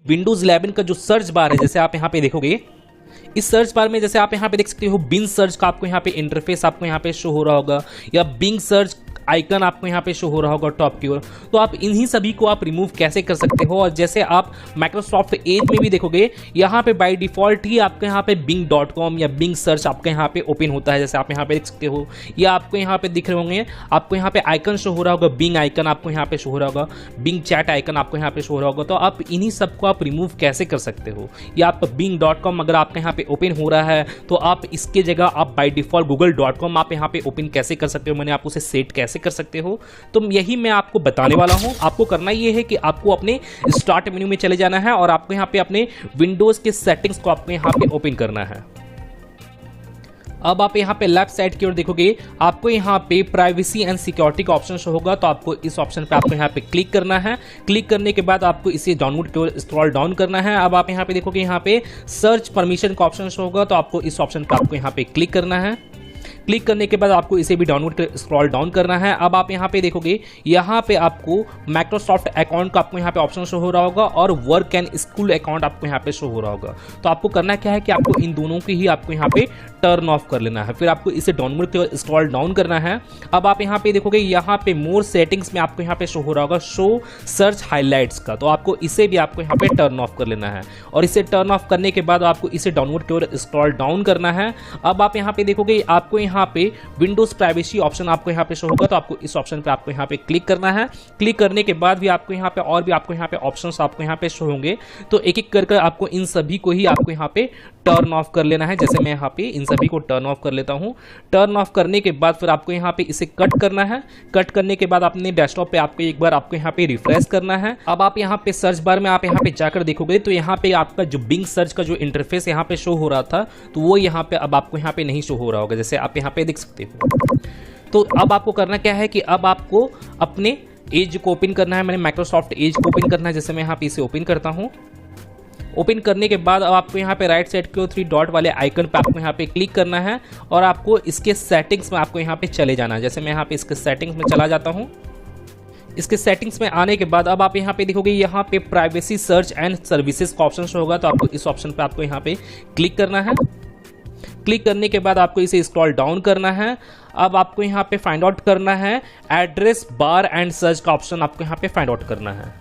Windows 11 का जो search bar है, जैसे आप यहाँ पे देखोगे, इस सर्च बार में जैसे आप यहाँ पे देख सकते हो बिंग सर्च का आपको यहाँ पे इंटरफेस आपको यहाँ पे शो हो रहा होगा, या बिंग सर्च आइकन आपको यहाँ पे शो हो रहा होगा टॉप की ओर। तो आप इन्हीं सभी को आप रिमूव कैसे कर सकते हो। और जैसे आप माइक्रोसॉफ्ट एज में भी देखोगे, यहाँ पे बाय डिफॉल्ट ही आपके यहाँ पे bing.com या बिंग सर्च आपके यहाँ पे ओपन होता है, जैसे आप यहाँ पे देख सकते हो, या आपको यहाँ पे दिख रहे होंगे, आपको यहाँ पे आइकन शो हो रहा होगा, बिंग आइकन आपको यहाँ पे शो हो रहा होगा, बिंग चैट आइकन आपको यहाँ पे शो हो रहा होगा। तो आप इन्हीं सबको आप रिमूव कैसे कर सकते हो। या आपका bing.com अगर आपके यहाँ पे ओपन हो रहा है तो आप इसके जगह आप बाय डिफॉल्ट google.com आप यहाँ पे ओपन कैसे कर सकते हो, मैंने आप उसे सेट कैसे कर सकते हो, तो यही मैं आपको बताने वाला हूं। आपको करना ये है कि आपको अपने स्टार्ट मेन्यू में चले जाना है और आपको यहां पे अपने विंडोज के सेटिंग्स को आपको यहां पे ओपन करना है। अब आप यहाँ पे लेफ्ट साइड की ओर देखोगे, आपको यहाँ पे प्राइवेसी एंड सिक्योरिटी का ऑप्शन शो होगा। तो आपको इस ऑप्शन पे आपको यहाँ पे क्लिक करना है। क्लिक करने के बाद आपको इसे डाउनलोड की ओर स्क्रॉल डाउन करना है। अब आप यहाँ पे देखोगे, यहाँ पे सर्च परमिशन का ऑप्शन शो होगा। तो आपको इस ऑप्शन पे आपको यहाँ पे क्लिक करना है। क्लिक करने के बाद आपको इसे भी डाउनलोड कर स्क्रॉल डाउन करना है। अब आप यहाँ पे देखोगे, यहाँ पे आपको माइक्रोसॉफ्ट अकाउंट का आपको यहाँ पे ऑप्शन शो हो रहा होगा और वर्क एंड स्कूल अकाउंट आपको यहाँ पे शो हो रहा होगा। तो आपको करना क्या है कि आपको इन दोनों की ही आपको यहाँ पे टर्न ऑफ कर लेना है। फिर आपको इसे डाउनलोड कर स्क्रॉल डाउन करना है। अब आप यहाँ पे देखोगे, यहाँ पे मोर सेटिंग्स में आपको यहाँ पे शो हो रहा होगा शो सर्च हाईलाइट्स का। तो आपको इसे भी आपको यहाँ पे टर्न ऑफ कर लेना है। और इसे टर्न ऑफ करने के बाद आपको इसे डाउनलोड की ओर स्क्रॉल डाउन करना है। अब आप यहाँ पे देखोगे, आपको यहाँ पे विंडोज प्राइवेसी ऑप्शन आपको यहाँ पे शो होगा। तो आपको इस ऑप्शन पे आपको यहाँ पे क्लिक करना है। क्लिक करने के बाद भी आपको यहाँ पे और भी आपको यहाँ पे ऑप्शंस आपको यहाँ पे शो होंगे। तो एक एक करके आपको इन सभी को ही आपको यहाँ पे टर्न ऑफ कर लेना है। जैसे मैं यहाँ पे इन सभी को टर्न ऑफ कर लेता हूँ। टर्न ऑफ करने के बाद फिर आपको यहाँ पे इसे कट करना है। कट करने के बाद अपने डेस्कटॉप पे आपको एक बार आपको यहाँ पे रिफ्रेश करना है। अब आप यहाँ पे सर्च बार में आप यहाँ पे जाकर देखोगे, तो यहाँ पे आपका जो बिंग सर्च का जो इंटरफेस यहाँ पे शो हो रहा था, तो वो यहाँ पे अब आपको यहाँ पे नहीं शो हो रहा होगा, जैसे आप यहाँ पे देख सकते हो। तो अब आपको करना क्या है कि अब आपको अपने एज को ओपन करना है। मैंने माइक्रोसॉफ्ट एज को ओपन करना है। जैसे मैं यहाँ पे इसे ओपन करता हूँ। ओपन करने के बाद अब आपको यहाँ पे राइट साइड के 3 डॉट वाले आइकन पे आपको यहाँ पे क्लिक करना है और आपको इसके सेटिंग्स में आपको यहाँ पे चले जाना है। जैसे मैं यहाँ पे इसके सेटिंग्स में चला जाता हूँ। इसके सेटिंग्स में आने के बाद अब आप यहाँ पे देखोगे, यहाँ पे प्राइवेसी सर्च एंड सर्विसेज का ऑप्शन शो होगा। तो आपको इस ऑप्शन पे आपको यहाँ पे क्लिक करना है। क्लिक करने के बाद आपको इसे स्क्रॉल डाउन करना है। अब आपको यहाँ पे फाइंड आउट करना है एड्रेस बार एंड सर्च का ऑप्शन आपको यहाँ पे फाइंड आउट करना है।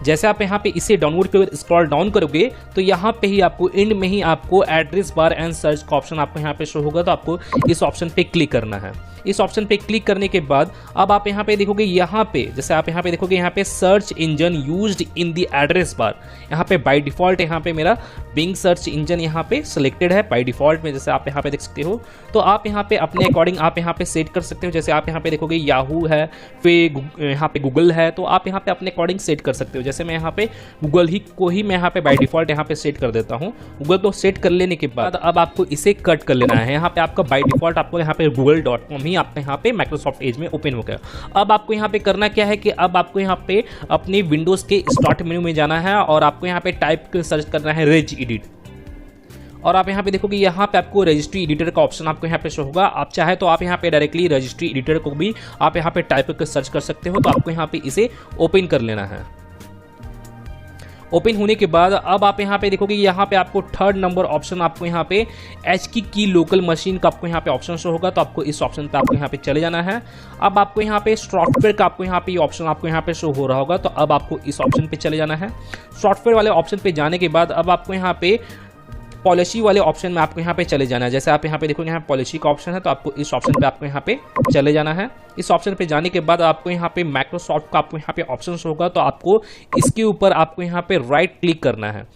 जैसे आप यहाँ पे इसे डाउनलोड कर स्क्रॉल डाउन करोगे, तो यहाँ पे ही आपको एंड में ही आपको एड्रेस बार एंड सर्च का ऑप्शन आपको यहाँ पे शो होगा। तो आपको इस ऑप्शन पे क्लिक करना है। इस ऑप्शन पे क्लिक करने के बाद अब आप यहाँ पे देखोगे, यहाँ पे जैसे आप यहाँ पे देखोगे, यहाँ पे search engine used in the address bar, यहाँ पे बाय डिफॉल्ट यहाँ पे मेरा बिंग सर्च इंजन यहाँ पे सिलेक्टेड है बाय डिफॉल्ट में, जैसे आप यहाँ पे देख सकते हो। तो आप यहाँ पे अपने अकॉर्डिंग आप यहाँ पे सेट कर सकते हो। जैसे आप यहाँ पे देखोगे याहू है, फिर यहाँ पे गूगल है, तो आप यहाँ पे अपने अकॉर्डिंग सेट कर सकते हो। जैसे मैं यहाँ पे गूगल ही को ही मैं यहाँ पे बाय डिफॉल्ट यहाँ पे सेट कर देता हूँ। गूगल को सेट कर लेने के बाद अब आपको इसे कट कर लेना है। यहाँ पे आपका बाय डिफॉल्ट आपको यहाँ पे google.com ही आपके यहाँ पे माइक्रोसॉफ्ट एज में ओपन हो गया। अब आपको यहाँ पे करना क्या है कि अब आपको यहाँ पे अपने विंडोज के स्टार्ट मेन्यू में जाना है और आपको यहाँ पे टाइप सर्च करना है रेज एडिट। और आप यहाँ पे देखोगे, यहाँ पे आपको रजिस्ट्री एडिटर का ऑप्शन आपको यहाँ पे शो होगा। आप चाहे तो आप यहाँ पे डायरेक्टली रजिस्ट्री एडिटर को भी आप यहाँ पे टाइप करके सर्च कर सकते हो। तो आपको यहाँ पे इसे ओपन कर लेना है। ओपन होने के बाद अब आप यहाँ पे देखोगे, यहाँ पे आपको 3rd नंबर ऑप्शन आपको यहाँ पे एच की लोकल मशीन का आपको यहाँ पे ऑप्शन शो होगा। तो आपको इस ऑप्शन पे आपको यहाँ पे चले जाना है। अब आपको यहाँ पे सॉफ्टवेयर का आपको यहाँ पे ऑप्शन आपको यहाँ पे शो हो रहा होगा। तो अब आपको इस ऑप्शन पे चले जाना है। सॉफ्टवेयर वाले ऑप्शन पे जाने के बाद अब आपको यहाँ पे पॉलिसी वाले ऑप्शन में आपको यहाँ पे चले जाना है। जैसे आप यहाँ पे देखोगे, यहाँ पॉलिसी का ऑप्शन है, तो आपको इस ऑप्शन पे आपको यहाँ पे चले जाना है। इस ऑप्शन पे जाने के बाद आपको यहाँ पे माइक्रोसॉफ्ट का आपको यहाँ पे ऑप्शन होगा। तो आपको इसके ऊपर आपको यहाँ पे राइट क्लिक करना है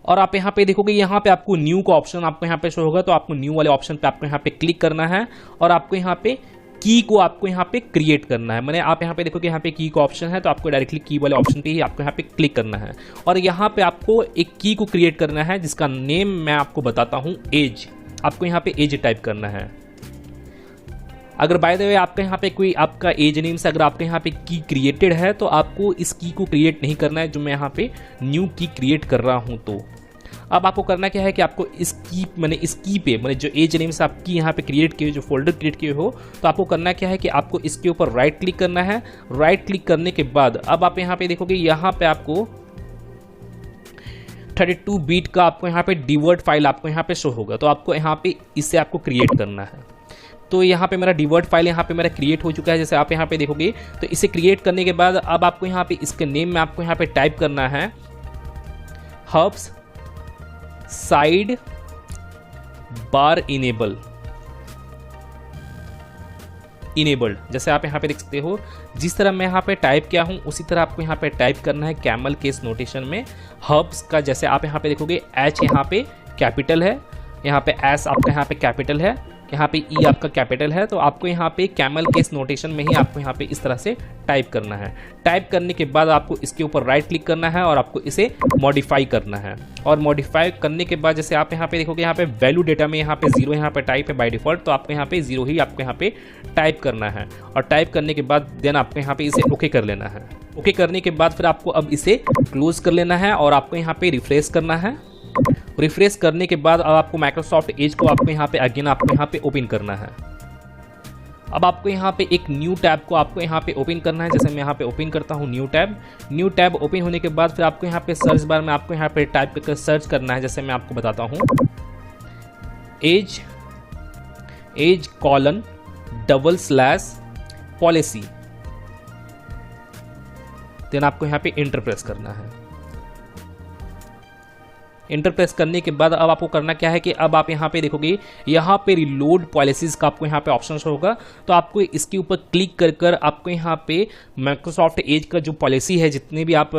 और आप यहाँ पे देखोगे, यहाँ पे आपको न्यू का ऑप्शन आपको यहाँ पे शो होगा। तो आपको न्यू वाले ऑप्शन पे आपको यहाँ पे क्लिक करना है और आपको यहाँ पे की को आपको यहाँ पे क्रिएट करना है। मैंने आप यहाँ पे देखोगे, यहाँ पे की का ऑप्शन है, तो आपको डायरेक्टली की वाले ऑप्शन पे ही आपको यहाँ पे क्लिक करना है और यहाँ पे आपको एक की को क्रिएट करना है जिसका नेम मैं आपको बताता हूँ, एज। आपको यहाँ पे एज टाइप करना है। अगर बाय द वे आपका यहाँ पे कोई आपका एज नेम से अगर आपके यहाँ पे की क्रिएटेड है, तो आपको इस की को क्रिएट नहीं करना है जो मैं यहाँ पे न्यू की क्रिएट कर रहा हूँ। तो अब आपको करना क्या है कि आपको इस की पे जो एज नेम से आपकी यहाँ पे क्रिएट किए, जो फोल्डर क्रिएट किए हो, तो आपको करना क्या है कि आपको इसके ऊपर राइट क्लिक करना है। राइट क्लिक करने के बाद अब आप यहाँ पे देखोगे, यहाँ पे आपको 32 बीट का आपको यहाँ पे डिवर्ट फाइल आपको यहाँ पे शो होगा। तो आपको यहाँ पे इसे आपको क्रिएट करना है। तो यहाँ पे मेरा डिवर्ट फाइल यहाँ पे मेरा क्रिएट हो चुका है, जैसे आप यहाँ पे देखोगे। तो इसे क्रिएट करने के बाद अब आपको यहाँ पे इसके नेम में आपको यहाँ पे टाइप करना है हब्स साइड बार इनेबल्ड। जैसे आप यहाँ पे देख सकते हो, जिस तरह मैं यहाँ पे टाइप किया हूँ उसी तरह आपको यहाँ पे टाइप करना है कैमल केस नोटेशन में हब्स का। जैसे आप यहाँ पे देखोगे एच यहाँ पे कैपिटल है, यहाँ पे एस आपका यहाँ पे कैपिटल है, यहाँ पे ई आपका कैपिटल है। तो आपको यहाँ पे कैमल केस नोटेशन में ही आपको यहाँ पे इस तरह से टाइप करना है। टाइप करने के बाद आपको इसके ऊपर राइट क्लिक करना है और आपको इसे मॉडिफाई करना है। और मॉडिफाई करने के बाद जैसे आप यहाँ पे देखोगे, यहाँ पे वैल्यू डेटा में यहाँ पे 0 यहाँ पे टाइप है बाय डिफॉल्ट। तो आपको यहाँ पे 0 ही आपको यहाँ पे टाइप करना है। और टाइप करने के बाद देन आपको यहाँ पे इसे ओके कर लेना है। ओके करने के बाद फिर आपको अब इसे क्लोज कर लेना है और आपको यहाँ पे रिफ्रेश करना है। रिफ्रेश करने के बाद अब आपको माइक्रोसॉफ्ट एज को आपको यहाँ पे अगेन आपको यहाँ पे ओपन करना है। अब आपको यहाँ पे एक न्यू टैब को आपको यहाँ पे ओपन करना है। जैसे मैं यहाँ पे ओपन करता हूँ न्यू टैब ओपन होने के बाद फिर आपको यहाँ पे सर्च बार में आपको यहाँ पे टाइप करके सर्च करना है। जैसे मैं आपको बताता हूँ एज:/पॉलिसी, देन आपको यहाँ पे एंटर प्रेस करना है। एंटर प्रेस करने के बाद अब आपको करना क्या है कि अब आप यहाँ पे देखोगे, यहाँ पे रिलोड पॉलिसीज का आपको यहाँ पे ऑप्शन होगा। तो आपको इसके ऊपर क्लिक कर कर आपको यहाँ पे माइक्रोसॉफ्ट एज का जो पॉलिसी है, जितने भी आप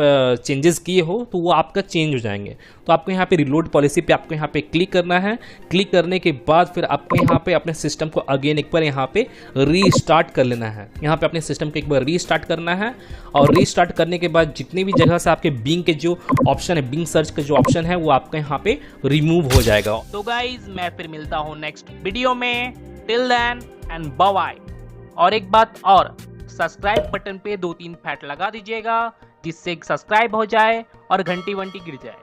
चेंजेस किए हो तो वो आपका चेंज हो जाएंगे। तो आपको यहाँ पे रिलोड पॉलिसी पे आपको यहाँ पे क्लिक करना है। क्लिक करने के बाद फिर आपको यहाँ पे अपने सिस्टम को अगेन एक बार यहाँ पे रीस्टार्ट कर लेना है। यहाँ पे अपने सिस्टम को एक बार रीस्टार्ट करना है और रीस्टार्ट करने के बाद जितनी भी जगह से आपके बिंग के जो ऑप्शन है, बिंग सर्च का जो ऑप्शन है, वो आपका यहाँ पे रिमूव हो जाएगा। तो गाइज मैं फिर मिलता हूँ नेक्स्ट वीडियो में। Till then and bye bye. और एक बात और, सब्सक्राइब बटन पे 2-3 फैट लगा दीजिएगा जिससे सब्सक्राइब हो जाए और घंटी वंटी गिर जाए।